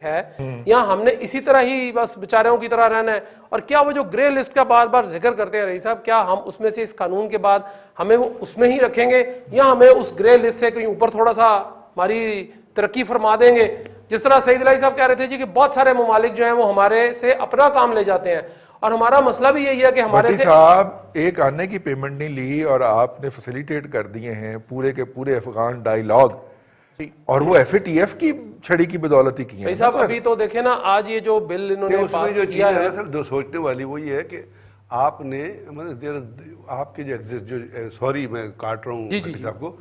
ہے یہاں ہم نے اسی طرح ہی بس بیچاروں کی طرح رہنا ہے؟ اور کیا وہ جو گرے لسٹ کا بار بار ذکر کرتے ہیں رئیس صاحب، کیا ہم اس میں سے اس قانون کے بعد ہمیں وہ اس میں ہی رکھیں گے یا ہمیں اس گرے لسٹ سے کہیں اوپر تھوڑا سا ہماری ترقی فرما دیں گے؟ جس طرح سعید الہی صاحب کہہ رہے تھے جی کہ بہت سارے ممالک جو ہیں وہ ہمارے سے اپنا کام لے جاتے ہیں، اور ہمارا مسئلہ بھی یہی ہے کہ ہمارے سے صاحب ایک آنے کی پیمنٹ نہیں لی اور آپ نے فیسیلیٹیٹ کر دیے ہیں پورے کے پورے افغان ڈائیلاگ، اور وہ ایف اے ٹی ایف کی چھڑی کی بدولت ہی کی ہیں صاحب۔ ابھی تو دیکھیں نا آج یہ جو بل انہوں نے پاس کیا ہے، سر جو سوچنے والی وہ یہ ہے کہ آپ نے آپ کے جو سوری میں کاٹ رہا ہوں صاحب کو،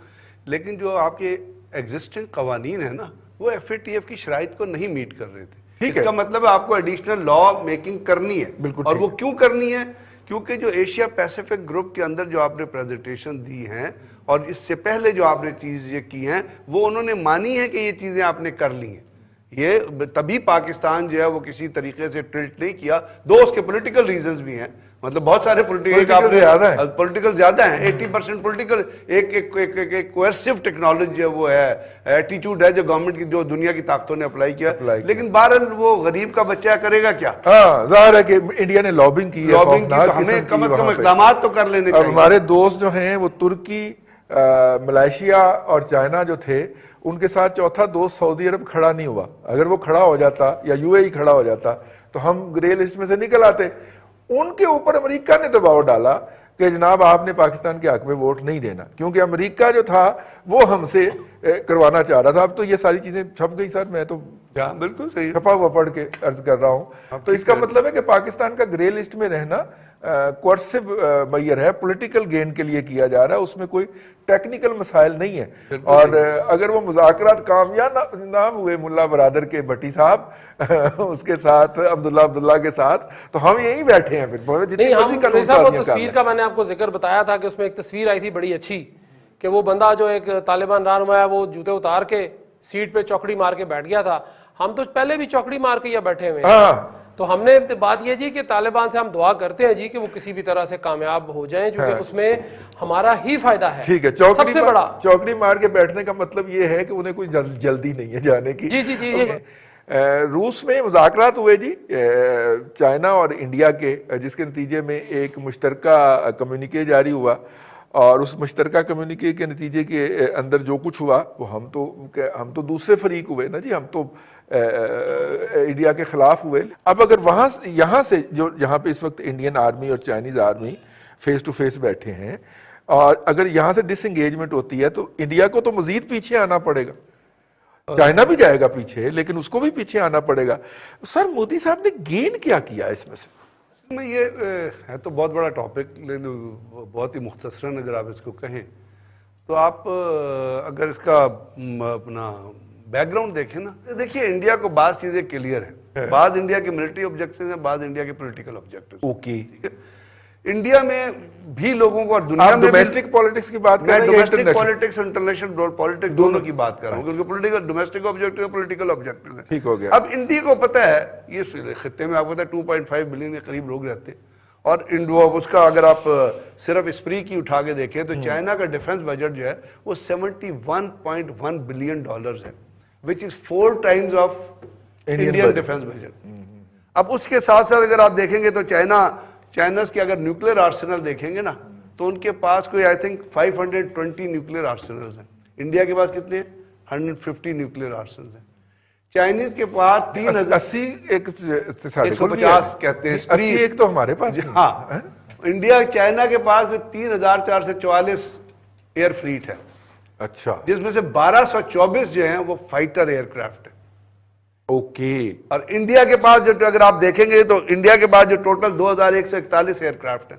لیکن جو آپ کے ایگزسٹنگ قوانین ہیں نا وہ ایف اے ٹی ایف کی شرائط کو نہیں میٹ کر رہے تھے۔ اس کا مطلب ہے آپ کو ایڈیشنل لا میکنگ کرنی ہے، اور وہ کیوں کرنی ہے؟ کیونکہ جو ایشیا پیسیفک گروپ کے اندر جو آپ نے پریزنٹیشن دی ہیں اور اس سے پہلے جو آپ نے چیز یہ کی ہیں وہ انہوں نے مانی ہے کہ یہ چیزیں آپ نے کر لی ہیں۔ یہ تبھی پاکستان جو ہے وہ کسی طریقے سے ٹلٹ نہیں کیا، دو اس کے پولیٹیکل ریزنز بھی ہیں، مطلب بہت سارے پولیٹیکل زیادہ ہیں، 80% پولیٹیکل، ایک کوئرسیو ٹیکنالوجی ہے وہ ہے، ایٹیچیوڈ ہے جو گورنمنٹ کی جو دنیا کی طاقتوں نے اپلائی کیا، لیکن بہرحال وہ غریب کا بچہ کرے گا کیا؟ ہاں ظاہر ہے کہ انڈیا نے لابنگ کی ہے، ہمیں کم از کم اقدامات تو کر لینے چاہیے۔ ہمارے دوست جو ہیں وہ ترکی، ملائیشیا اور چائنا جو تھے، ان کے ساتھ چوتھا دوست سعودی عرب کھڑا نہیں ہوا۔ اگر وہ کھڑا ہو جاتا یا یو اے ای کھڑا ہو جاتا تو ہم گرے لسٹ میں سے نکل آتے۔ ان کے اوپر امریکہ نے دباؤ ڈالا کہ جناب آپ نے پاکستان کے حق میں ووٹ نہیں دینا، کیونکہ امریکہ جو تھا وہ ہم سے کروانا چاہ رہا تھا۔ اب تو یہ ساری چیزیں چھپ گئی سر، میں تو بالکل صحیح چھپا ہوا پڑھ کے عرض کر رہا ہوں۔ تو اس کا مطلب ہے کہ پاکستان کا گرے لسٹ میں رہنا کوئرسیو میئر ہے، پولیٹیکل گین کے لیے کیا جا رہا ہے، اس میں کوئی ٹیکنیکل مسائل نہیں ہے۔ اور اگر وہ مذاکرات کامیاب نہ ہوئے ملا برادر کے بھٹی صاحب اس کے ساتھ عبداللہ کے ساتھ، تو ہم یہی بیٹھے ہیں پھر جتنی مرضی قانون سازیاں تصویر کا میں نے آپ کو ذکر بتایا تھا کہ اس میں ایک تصویر آئی تھی بڑی اچھی کہ وہ بندہ جو ایک طالبان رہنما ہے وہ جوتے اتار کے سیٹ پہ چوکڑی مار کے بیٹھ گیا تھا۔ ہم تو پہلے بھی چوکڑی مار کے یا بیٹھے ہوئے ہیں، تو ہم نے بات یہ جی کہ طالبان سے ہم دعا کرتے ہیں جی کہ وہ کسی بھی طرح سے کامیاب ہو جائیں، جو کہ اس میں ہمارا ہی فائدہ ہے۔ ٹھیک ہے، چوکڑی مار کے بیٹھنے کا مطلب یہ ہے کہ انہیں کوئی جلدی نہیں ہے جانے کی۔ جی جی جی۔ روس میں مذاکرات ہوئے جی چائنا اور انڈیا کے، جس کے نتیجے میں ایک مشترکہ کمیونیکے جاری ہوا، اور اس مشترکہ کمیونیکے کے نتیجے کے اندر جو کچھ ہوا وہ ہم تو دوسرے فریق ہوئے نا جی، ہم تو انڈیا کے خلاف ہوئے۔ اب اگر یہاں سے جو جہاں پہ اس وقت انڈین آرمی اور Chinese army face to face بیٹھے ہیں، اور اگر یہاں سے ڈس انگیجمنٹ ہوتی ہے تو انڈیا کو تو مزید پیچھے آنا پڑے گا، چائنا بھی جائے گا پیچھے لیکن اس کو بھی پیچھے آنا پڑے گا۔ سر مودی صاحب نے گین کیا کیا اس میں سے؟ یہ ہے تو بہت بڑا ٹاپک، لیکن بہت ہی مختصراً اگر آپ اس کو کہیں تو آپ اگر اس کا اپنا بیک گراؤنڈ دیکھیں نا، دیکھیے انڈیا کو بعض چیزیں کلیئر ہیں، بعض انڈیا کے ملٹری آبجیکٹیوز ہیں، بعض انڈیا کے پولیٹیکل آبجیکٹیوز۔ اوکے، انڈیا میں بھی لوگوں کو اور دنیا میں ڈومیسٹک پالیٹکس کی بات کر رہے ہیں، ڈومیسٹک پالیٹکس انٹرنیشنل پالیٹکس دونوں کی بات کر رہا ہوں، کیونکہ پولیٹیکل ڈومیسٹک آبجیکٹیو ہے، پولیٹیکل آبجیکٹیو ہے۔ ٹھیک ہو گیا۔ اب انڈیا کو پتہ ہے یہ خطے میں آپ کو پتہ ہے 2.5 بلین کے قریب لوگ رہتے ہیں، اور اس کا اگر آپ صرف اسپری کی اٹھا کے دیکھیں تو چائنا کا ڈیفنس بجٹ جو ہے وہ $71.1 بلین ہے، which is 4 times of Indian defense budget۔ اب اس کے ساتھ ساتھ اگر آپ دیکھیں گے تو چائناز کے اگر نیوکلیر آرسنل دیکھیں گے نا تو ان کے پاس کوئی آئی تھنک 520 نیوکلیر آرسنلز ہیں، انڈیا کے پاس کتنے ہیں؟ 150 نیوکلیر آرسنلز ہیں، چائنیز کے پاس 150 کہتے ہیں، 80 تو ہمارے پاس۔ ہاں، انڈیا چائنا کے پاس 3444 ایئر فلیٹ ہے، اچھا، جس میں سے 1224 جو ہیں وہ فائٹر ایئر کرافٹ ہیں۔ اوکے، اور انڈیا کے پاس جو اگر آپ دیکھیں گے تو انڈیا کے پاس جو ٹوٹل 2141 ایئر کرافٹ ہیں،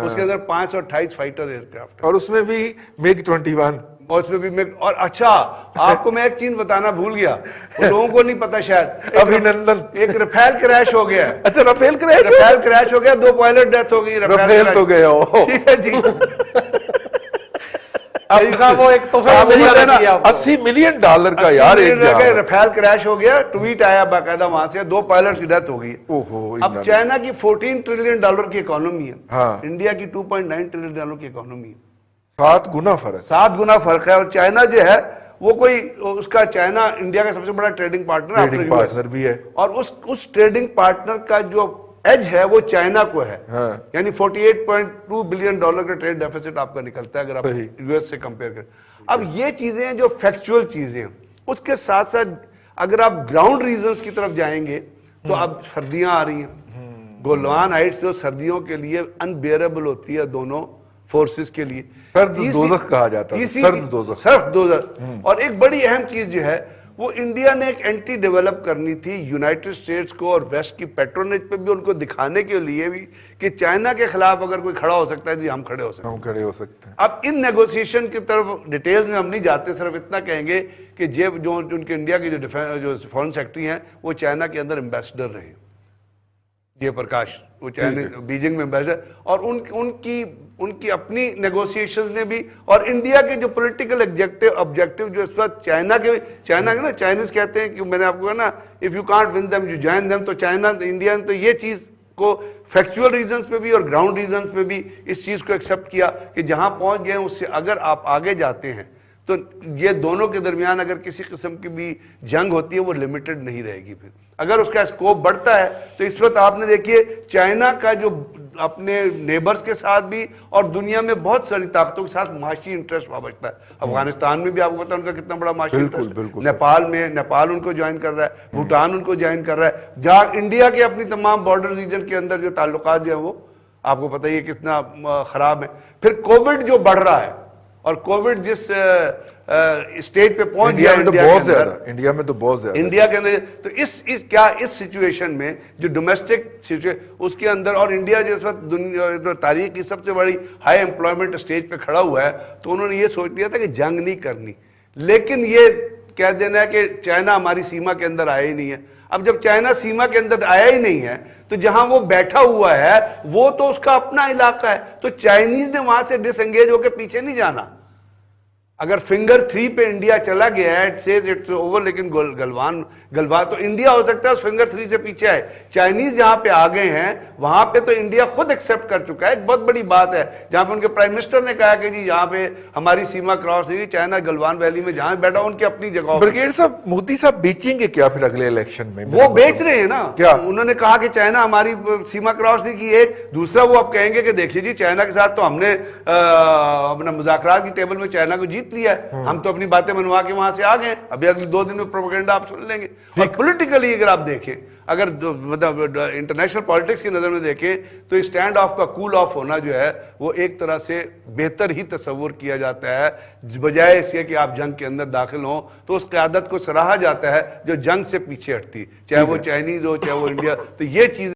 اس کے اندر 528 فائٹر ایئر کرافٹ ہیں، اور اس میں بھی میگ 21، اور اس میں بھی اور اچھا آپ کو میں ایک چیز بتانا بھول گیا، لوگوں کو نہیں پتا شاید، ایک رفیل کریش ہو گیا ہے۔ اچھا، رفیل کریش ہو گیا، 2 پائلٹ ڈیتھ ہو گئی، رفیل تو گیا ہو۔ ٹھیک ہے جی، $80 ملین کا یار رفیل کریش ہو گیا، ٹویٹ آیا باقاعدہ وہاں سے، 2 پائلٹس کی ڈیتھ ہو گئی۔ اب چائنا کی $14 ٹریلین کی اکانومی ہے، انڈیا کی $2.9 ٹریلین کی اکانومی ہے، 7 گنا فرق ہے، اور چائنا جو ہے وہ کوئی اس کا چائنا انڈیا کا سب سے بڑا ٹریڈنگ پارٹنر بھی ہے، اور اس ٹریڈنگ پارٹنر کا جو ایج ہے وہ چائنا کو ہے، یعنی $48.2 بلین کا ٹریڈ ڈیفیسٹ آپ کا نکلتا ہے اگر آپ یو ایس سے کمپیئر کریں۔ اب یہ چیزیں ہیں جو فیکچول چیزیں ہیں، اس کے ساتھ ساتھ اگر آپ گراؤنڈ ریزنز کی طرف جائیں گے تو اب سردیاں آ رہی ہیں، گولوان ہائٹس جو سردیوں کے لیے انبیئربل ہوتی ہے دونوں فورسز کے لیے، سرد دوزخ کہا جاتا ہے، سرد دوزخ۔ اور ایک بڑی اہم چیز جو ہے وہ انڈیا نے ایک اینٹی ڈیولپ کرنی تھی یونائٹڈ اسٹیٹس کو اور ویسٹ کی پیٹرونیج پہ بھی، ان کو دکھانے کے لیے بھی کہ چائنا کے خلاف اگر کوئی کھڑا ہو سکتا ہے تو ہم کھڑے ہو سکتے ہیں۔ اب ان نیگوسیشن کی طرف ڈیٹیلز میں ہم نہیں جاتے، صرف اتنا کہیں گے کہ جو ان کے انڈیا کی جو فورن سیکرٹری ہیں وہ چائنا کے اندر ایمبیسڈر رہے ہیں، جے پرکاش، وہ چائنا بیجنگ میں ایمبیسڈر، اور ان کی اپنی نیگوسیشنز نے بھی، اور انڈیا کے جو پولیٹیکل آبجیکٹیو جو اس وقت چائنیز کہتے ہیں کہ میں نے آپ کو کہا نا if you can't win them you join them، تو انڈیا نے تو یہ چیز کو فیکچول ریزنز پہ بھی اور گراؤنڈ ریزنز پہ بھی اس چیز کو ایکسیپٹ کیا کہ جہاں پہنچ گئے اس سے اگر آپ آگے جاتے ہیں تو یہ دونوں کے درمیان اگر کسی قسم کی بھی جنگ ہوتی ہے وہ لمیٹڈ نہیں رہے گی۔ پھر اگر اس کا اسکوپ بڑھتا ہے تو اس وقت آپ نے دیکھیے چائنا کا جو اپنے نیبرز کے ساتھ بھی اور دنیا میں بہت ساری طاقتوں کے ساتھ معاشی انٹرسٹ وابستہ ہے۔ افغانستان میں بھی آپ کو پتا ان کا کتنا بڑا معاشی انٹرسٹ، نیپال ان کو جوائن کر رہا ہے، بھوٹان ان کو جوائن کر رہا ہے، جہاں انڈیا کے اپنی تمام بارڈر ریجن کے اندر جو تعلقات جو ہیں وہ آپ کو پتہ ہی ہے کتنا خراب ہے۔ پھر کووڈ جو بڑھ رہا ہے اور کووڈ جس اسٹیج پہ پہنچ گیا انڈیا میں تو بہت زیادہ انڈیا کے اندر، تو اس سچویشن میں جو ڈومیسٹک سچویشن اس کے اندر، اور انڈیا جو اس وقت تاریخ کی سب سے بڑی ہائی امپلائمنٹ اسٹیج پہ کھڑا ہوا ہے، تو انہوں نے یہ سوچ لیا تھا کہ جنگ نہیں کرنی، لیکن یہ کہہ دینا ہے کہ چائنا ہماری سیما کے اندر آیا ہی نہیں ہے۔ اب جب چائنا سیما کے اندر آیا ہی نہیں ہے تو جہاں وہ بیٹھا ہوا ہے وہ تو اس کا اپنا علاقہ ہے، تو چائنیز نے وہاں سے ڈس انگیج ہو کے پیچھے نہیں جانا۔ اگر فنگر 3 پہ انڈیا چلا گیا ہے اٹ سیز اٹس اوور، لیکن گلوان تو انڈیا ہو سکتا ہے اس فنگر 3 سے پیچھے آئے۔ چائنیز جہاں پہ آ گئے ہیں وہاں پہ تو انڈیا خود ایکسیپٹ کر چکا ہے، ایک بہت بڑی بات ہے، جہاں پہ ان کے پرائم منسٹر نے کہا کہ جی یہاں پہ ہماری سیما کراس نہیں ہوئی، چائنا گلوان ویلی میں جہاں بیٹھا ان کی اپنی جگہ۔ بریگیڈ صاحب، مودی صاحب بیچیں گے کیا پھر اگلے الیکشن میں؟ وہ بیچ رہے ہیں نا، کیا انہوں نے کہا کہ چائنا ہماری سیما کراس نہیں کی، ایک دوسرا وہ اب کہیں گے کہ دیکھیے جی چائنا کے ساتھ تو ہم نے اپنا مذاکرات کی ٹیبل میں چائنا کو جیت لیا ہے، ہم تو اپنی باتیں منوا کے وہاں سے آ گئے، ابھی اگلے 2 دن میں پروپیگنڈا آپ سن لیں گے۔ اور پولیٹیکلی اگر آپ دیکھیں، اگر مطلب انٹرنیشنل پالیٹکس کی نظر میں دیکھیں تو اسٹینڈ آف کا کول آف ہونا جو ہے وہ ایک طرح سے بہتر ہی تصور کیا جاتا ہے، بجائے اس کے کہ آپ جنگ کے اندر داخل ہوں تو اس قیادت کو سراہا جاتا ہے جو جنگ سے پیچھے ہٹتی، چاہے وہ چائنیز ہو چاہے وہ انڈیا، تو یہ چیز